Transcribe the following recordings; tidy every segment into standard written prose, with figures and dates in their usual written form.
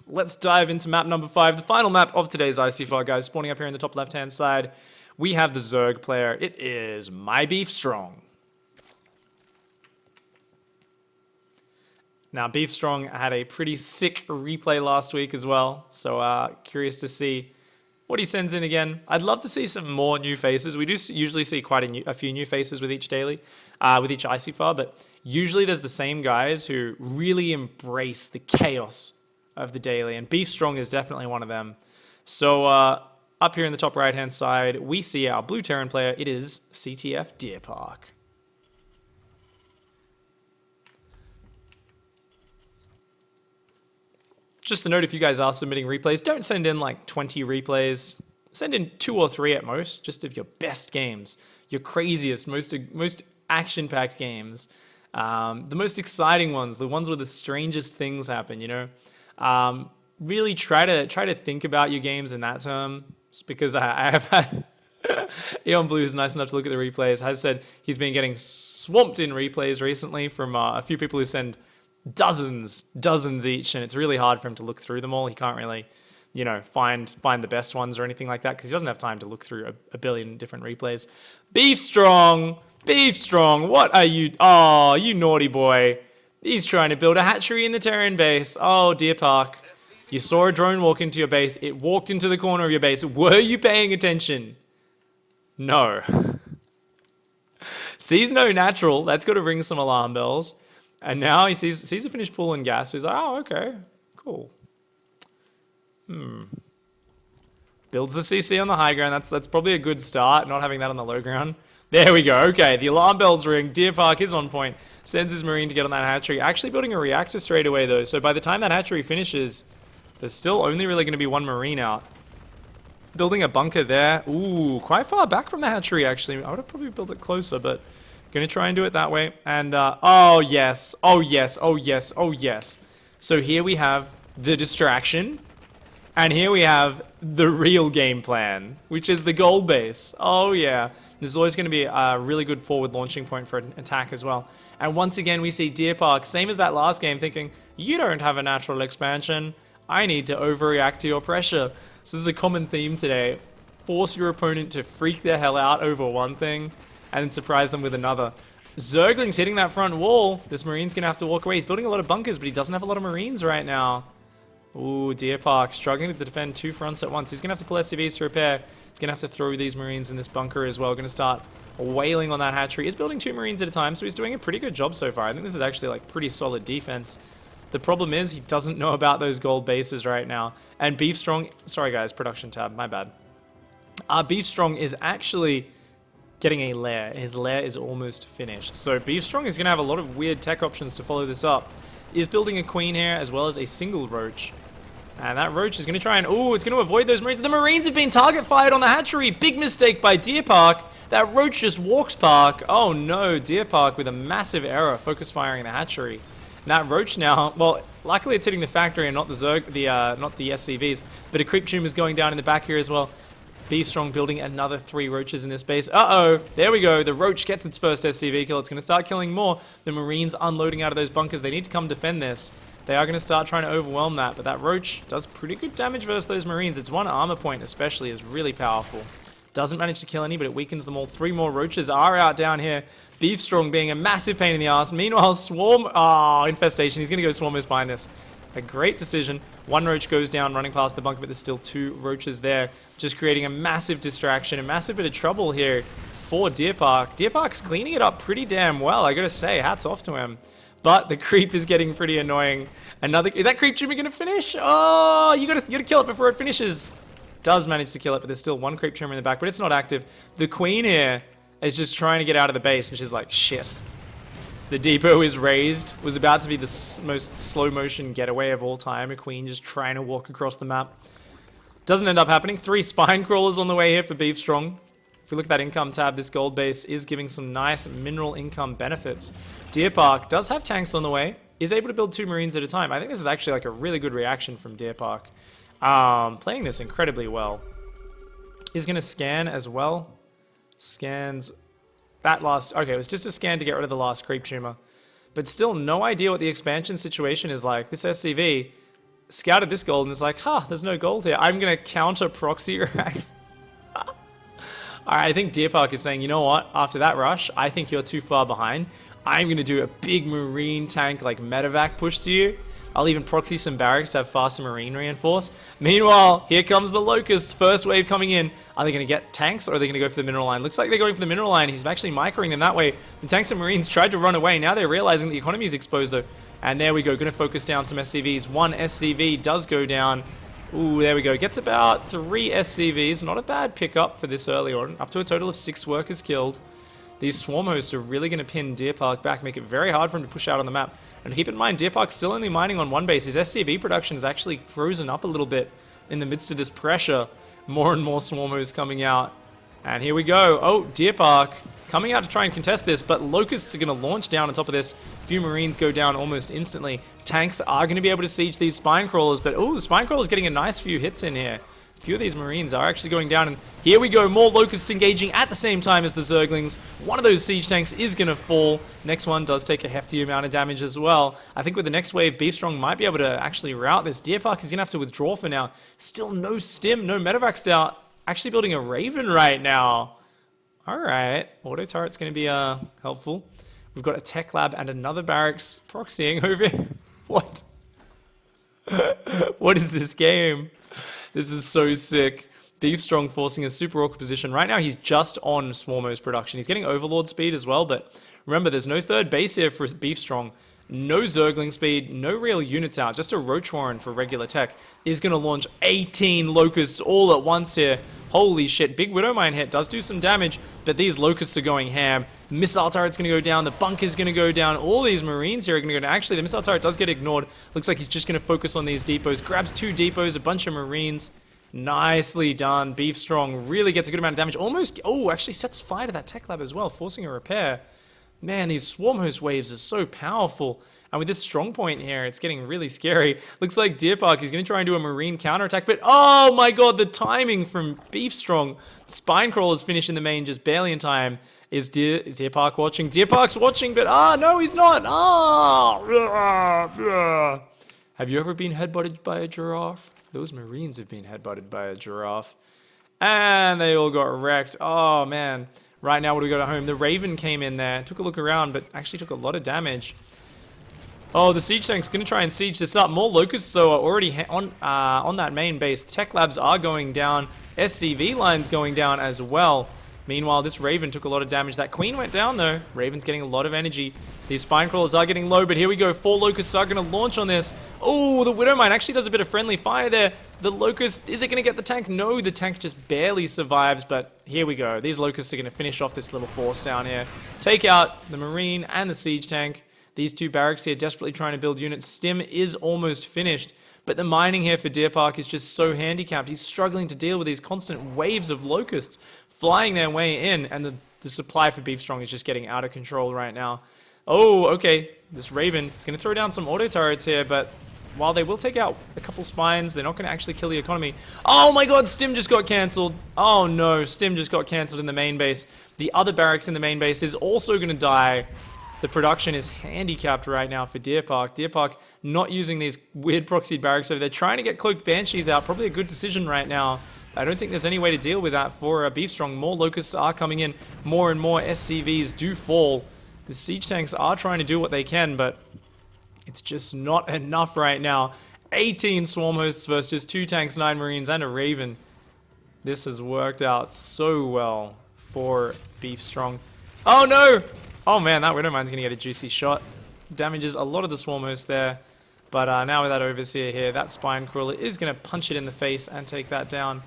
let's dive into map number 5, the final map of today's ICYFAR, guys. Spawning up here in the top left-hand side, we have the Zerg player. It is My Beef Strong. Now, Beef Strong had a pretty sick replay last week as well, so curious to see what he sends in again. I'd love to see some more new faces. We do usually see quite a few new faces with each daily, with each ICYFAR, but usually there's the same guys who really embrace the chaos of the daily, and Beef Strong is definitely one of them. So up here in the top right-hand side, we see our blue Terran player. It is CTF Deer Park. Just a note, if you guys are submitting replays, don't send in like 20 replays. Send in 2 or 3 at most, just of your best games, your craziest, most action-packed games, the most exciting ones, the ones where the strangest things happen, you know? Really try to think about your games in that term, because I have had... Eon Blue is nice enough to look at the replays, has said he's been getting swamped in replays recently from a few people who send dozens each, and it's really hard for him to look through them all. He can't really, you know, find the best ones or anything like that, because he doesn't have time to look through a billion different replays. Beef Strong, what are you? Oh, you naughty boy. He's trying to build a hatchery in the Terran base. Oh, Deer Park. You saw a drone walk into your base. It walked into the corner of your base. Were you paying attention? No. Sees no natural. That's got to ring some alarm bells. And now he sees a finished pool and gas. So he's like, oh, okay, cool. Builds the CC on the high ground. That's probably a good start, not having that on the low ground. There we go. Okay, the alarm bells ring. Deer Park is on point. Sends his Marine to get on that hatchery. Actually building a reactor straight away, though. So by the time that hatchery finishes, there's still only really going to be one Marine out. Building a bunker there. Ooh, quite far back from the hatchery, actually. I would have probably built it closer, but... Gonna try and do it that way. And, oh yes. So here we have the distraction. And here we have the real game plan, which is the gold base. Oh yeah. This is always gonna be a really good forward launching point for an attack as well. And once again, we see Deer Park, same as that last game, thinking, you don't have a natural expansion. I need to overreact to your pressure. So this is a common theme today. Force your opponent to freak the hell out over one thing, and then surprise them with another. Zergling's hitting that front wall. This Marine's going to have to walk away. He's building a lot of bunkers, but he doesn't have a lot of Marines right now. Ooh, Deer Park struggling to defend 2 fronts at once. He's going to have to pull SCVs to repair. He's going to have to throw these Marines in this bunker as well. Going to start wailing on that hatchery. He's building 2 Marines at a time, so he's doing a pretty good job so far. I think this is actually like pretty solid defense. The problem is he doesn't know about those gold bases right now. And Beef Strong... Sorry guys, production tab, my bad. Beef Strong is actually... getting a lair. His lair is almost finished. So Beef Strong is going to have a lot of weird tech options to follow this up. He's building a queen here as well as a single roach. And that roach is going to try and... Ooh, it's going to avoid those Marines. The Marines have been target fired on the hatchery. Big mistake by Deer Park. That roach just walks Park. Oh no, Deer Park with a massive error focus firing the hatchery. And that roach now... Well, luckily it's hitting the factory and not the Zerg, not the SCVs. But a creep tumor is going down in the back here as well. Beef Strong building another 3 roaches in this base. Uh-oh, there we go. The roach gets its first SCV kill. It's going to start killing more. The Marines unloading out of those bunkers. They need to come defend this. They are going to start trying to overwhelm that, but that roach does pretty good damage versus those Marines. Its 1 armor point especially is really powerful. Doesn't manage to kill any, but it weakens them all. 3 more roaches are out down here. Beef Strong being a massive pain in the ass. Meanwhile, Swarm... Oh, Infestation. He's going to go Swarm his behind this. A great decision. 1 roach goes down running past the bunker, but there's still 2 roaches there. Just creating a massive distraction, a massive bit of trouble here for Deer Park. Deer Park's cleaning it up pretty damn well, I gotta say. Hats off to him. But the creep is getting pretty annoying. Is that creep tumor gonna finish? Oh, you gotta kill it before it finishes. Does manage to kill it, but there's still 1 creep tumor in the back, but it's not active. The queen here is just trying to get out of the base, which is like, shit. The depot is raised. Was about to be the most slow motion getaway of all time. A queen just trying to walk across the map. Doesn't end up happening. 3 spine crawlers on the way here for Beef Strong. If we look at that income tab, this gold base is giving some nice mineral income benefits. Deer Park does have tanks on the way. Is able to build 2 Marines at a time. I think this is actually like a really good reaction from Deer Park. Playing this incredibly well. Is going to scan as well. Scans... That last... Okay, it was just a scan to get rid of the last creep tumor. But still, no idea what the expansion situation is like. This SCV scouted this gold and it's like, there's no gold here. I'm going to counter proxy racks. I think Deer Park is saying, you know what? After that rush, I think you're too far behind. I'm going to do a big marine tank like medevac push to you. I'll even proxy some barracks to have faster marine reinforce. Meanwhile, here comes the Locusts. First wave coming in. Are they going to get tanks or are they going to go for the mineral line? Looks like they're going for the mineral line. He's actually microing them that way. The tanks and marines tried to run away. Now they're realizing the economy is exposed though. And there we go. Going to focus down some SCVs. One SCV does go down. Ooh, there we go. Gets about 3 SCVs. Not a bad pickup for this early on. Up to a total of 6 workers killed. These swarm hosts are really going to pin Deer Park back, make it very hard for him to push out on the map. And keep in mind, Deer Park's still only mining on one base. His SCV production is actually frozen up a little bit in the midst of this pressure. More and more swarm hosts coming out. And here we go. Oh, Deer Park coming out to try and contest this, but Locusts are going to launch down on top of this. A few Marines go down almost instantly. Tanks are going to be able to siege these Spine Crawlers, but oh, the Spine Crawler's getting a nice few hits in here. A few of these Marines are actually going down, and here we go. More Locusts engaging at the same time as the Zerglings. One of those siege tanks is going to fall. Next one does take a hefty amount of damage as well. I think with the next wave, Beef Strong might be able to actually rout this. Deer Park is going to have to withdraw for now. Still no stim, no medevacs out. Actually building a Raven right now. Alright, auto turret's going to be helpful. We've got a tech lab and another barracks proxying over here. What? What is this game? This is so sick. Beef Strong forcing a super awkward position. Right now he's just on Swarmo's production. He's getting Overlord speed as well, but remember there's no third base here for Beef Strong. No Zergling speed, no real units out, just a Roach Warren for regular tech. Is going to launch 18 Locusts all at once here. Holy shit, big Widowmine hit does do some damage, but these Locusts are going ham. Missile turret's going to go down, the bunker's going to go down, all these Marines here are going to go down. Actually, the missile turret does get ignored. Looks like he's just going to focus on these depots. Grabs 2 depots, a bunch of Marines. Nicely done. Beef Strong really gets a good amount of damage. Almost, oh, actually sets fire to that tech lab as well, forcing a repair. Man, these swarm host waves are so powerful. And with this strong point here, it's getting really scary. Looks like Deer Park is going to try and do a marine counterattack, but oh my god, the timing from Beef Strong. Spine Crawler's finished in the main just barely in time. Is Deer Park watching? Deer Park's watching, but no, he's not. Have you ever been headbutted by a giraffe? Those Marines have been headbutted by a giraffe. And they all got wrecked. Oh, man. Right now, what do we got at home? The Raven came in there, took a look around, but actually took a lot of damage. Oh, the siege tank's going to try and siege this up. More Locusts, though, are already on that main base. Tech labs are going down. SCV lines going down as well. Meanwhile, this Raven took a lot of damage. That Queen went down, though. Raven's getting a lot of energy. These Spine Crawlers are getting low, but here we go. 4 Locusts are going to launch on this. Oh, the Widowmine actually does a bit of friendly fire there. The Locust, is it going to get the tank? No, the tank just barely survives, but here we go. These Locusts are going to finish off this little force down here. Take out the Marine and the Siege tank. These 2 barracks here desperately trying to build units. Stim is almost finished, but the mining here for Deer Park is just so handicapped. He's struggling to deal with these constant waves of Locusts flying their way in, and the supply for Beef Strong is just getting out of control right now. Oh, okay. This Raven is going to throw down some auto turrets here, but while they will take out a couple spines, they're not going to actually kill the economy. Oh my god, Stim just got cancelled. Oh no, Stim just got cancelled in the main base. The other barracks in the main base is also going to die. The production is handicapped right now for Deer Park. Deer Park not using these weird proxied barracks over there, trying to get Cloaked Banshees out. Probably a good decision right now. I don't think there's any way to deal with that for Beef Strong. More Locusts are coming in. More and more SCVs do fall. The siege tanks are trying to do what they can, but it's just not enough right now. 18 Swarm Hosts versus just 2 tanks, 9 Marines, and a Raven. This has worked out so well for Beef Strong. Oh no! Oh man, that Widowmine's going to get a juicy shot. Damages a lot of the Swarm Hosts there. But now with that Overseer here, that Spine Crawler is going to punch it in the face and take that down.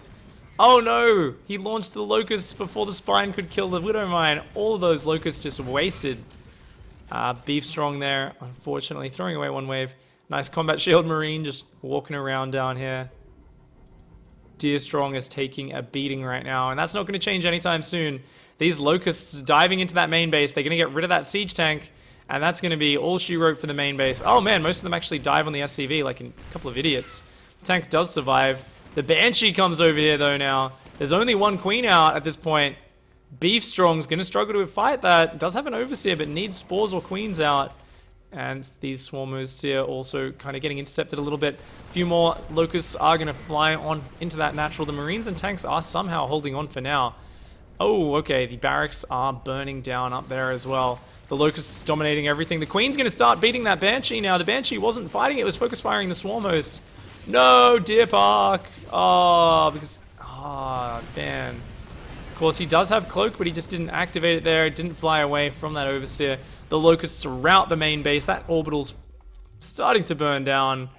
Oh no! He launched the Locusts before the Spine could kill the Widowmine. All of those Locusts just wasted. Beef Strong there, unfortunately, throwing away 1 wave. Nice Combat Shield Marine just walking around down here. Deer Strong is taking a beating right now, and that's not going to change anytime soon. These Locusts diving into that main base, they're going to get rid of that Siege tank, and that's going to be all she wrote for the main base. Oh man, most of them actually dive on the SCV like a couple of idiots. The tank does survive. The Banshee comes over here though now. There's only 1 Queen out at this point. Beef Strong's going to struggle to fight that. Does have an Overseer, but needs Spores or Queens out. And these swarm hosts here also kind of getting intercepted a little bit. A few more locusts are going to fly on into that natural. The marines and tanks are somehow holding on for now. Oh, okay, the barracks are burning down up there as well. The locusts dominating everything. The queen's going to start beating that banshee now. The banshee wasn't fighting, it was focus firing the swarm hosts. No, Deer Park. Oh, because... Ah, man. Of course, he does have cloak, but he just didn't activate it there. It didn't fly away from that overseer. The locusts rout the main base. That orbital's starting to burn down.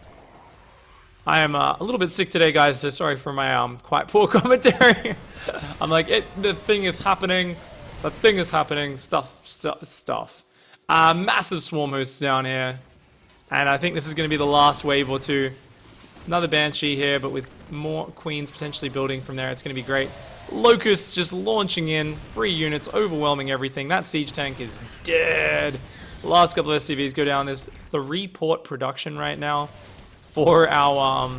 I am a little bit sick today, guys, so sorry for my quite poor commentary. I'm like, the thing is happening. The thing is happening. Stuff. Massive swarm hosts down here. And I think this is going to be the last wave or two. Another banshee here, but with more queens potentially building from there. It's going to be great. Locusts just launching in, 3 units, overwhelming everything. That siege tank is dead. Last couple of SCVs go down. There's 3 port production right now for our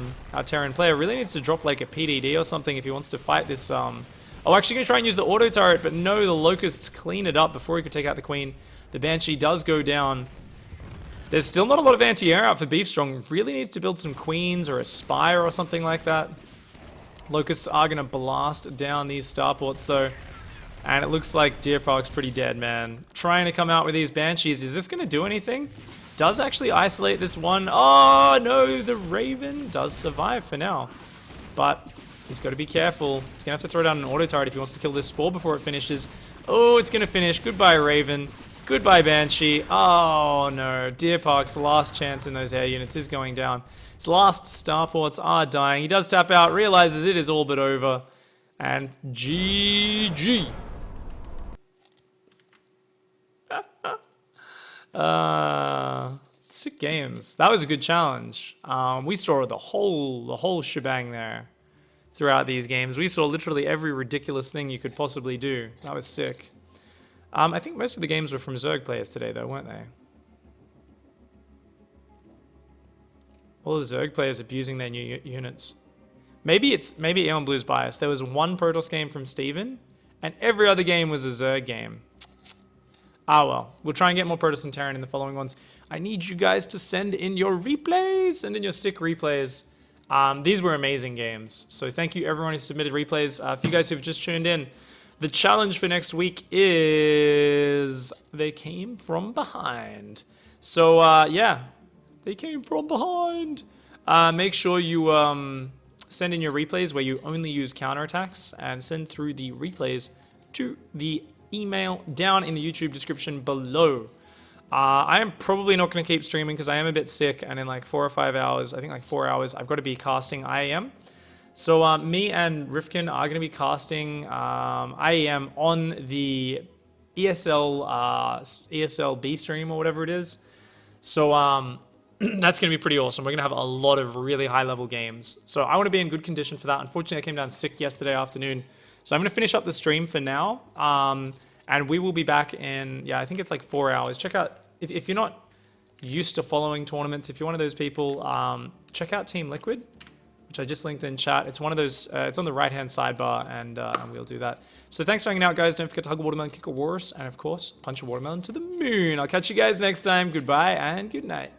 Terran player. Really needs to drop like a PDD or something if he wants to fight this. Oh, actually going to try and use the auto turret, but no, the locusts clean it up before he could take out the queen. The banshee does go down. There's still not a lot of anti-air out for Beefstrong. Really needs to build some queens or a spire or something like that. Locusts are going to blast down these starports, though. And it looks like Deer Park's pretty dead, man. Trying to come out with these banshees. Is this going to do anything? Does actually isolate this one. Oh, no, the Raven does survive for now. But he's got to be careful. He's going to have to throw down an auto turret if he wants to kill this spore before it finishes. Oh, it's going to finish. Goodbye, Raven. Goodbye, Banshee. Oh, no. Deer Park's last chance in those air units is going down. His last starports are dying. He does tap out, realizes it is all but over. And GG. Sick games. That was a good challenge. We saw the whole shebang there throughout these games. We saw literally every ridiculous thing you could possibly do. That was sick. I think most of the games were from Zerg players today, though, weren't they? All the Zerg players abusing their new units. Maybe Eon Blue's bias. There was one Protoss game from Steven, and every other game was a Zerg game. Ah well, we'll try and get more Protoss and Terran in the following ones. I need you guys to send in your replays, send in your sick replays. These were amazing games, so thank you everyone who submitted replays. For you guys who've just tuned in, the challenge for next week is They Came From Behind. So yeah, they came from behind. Make sure you send in your replays where you only use counterattacks, and send through the replays to the email down in the YouTube description below. I am probably not going to keep streaming because I am a bit sick, and in like 4 or 5 hours, I think like 4 hours, I've got to be casting IAM. So me and Rifkin are going to be casting IAM on the ESL B stream or whatever it is. So that's going to be pretty awesome. We're going to have a lot of really high-level games. So I want to be in good condition for that. Unfortunately, I came down sick yesterday afternoon. So I'm going to finish up the stream for now. And we will be back in, yeah, I think it's like 4 hours. Check out, if you're not used to following tournaments, if you're one of those people, check out Team Liquid, which I just linked in chat. It's one of those, it's on the right-hand sidebar, and we'll do that. So thanks for hanging out, guys. Don't forget to hug a watermelon, kick a walrus, and of course, punch a watermelon to the moon. I'll catch you guys next time. Goodbye and good night.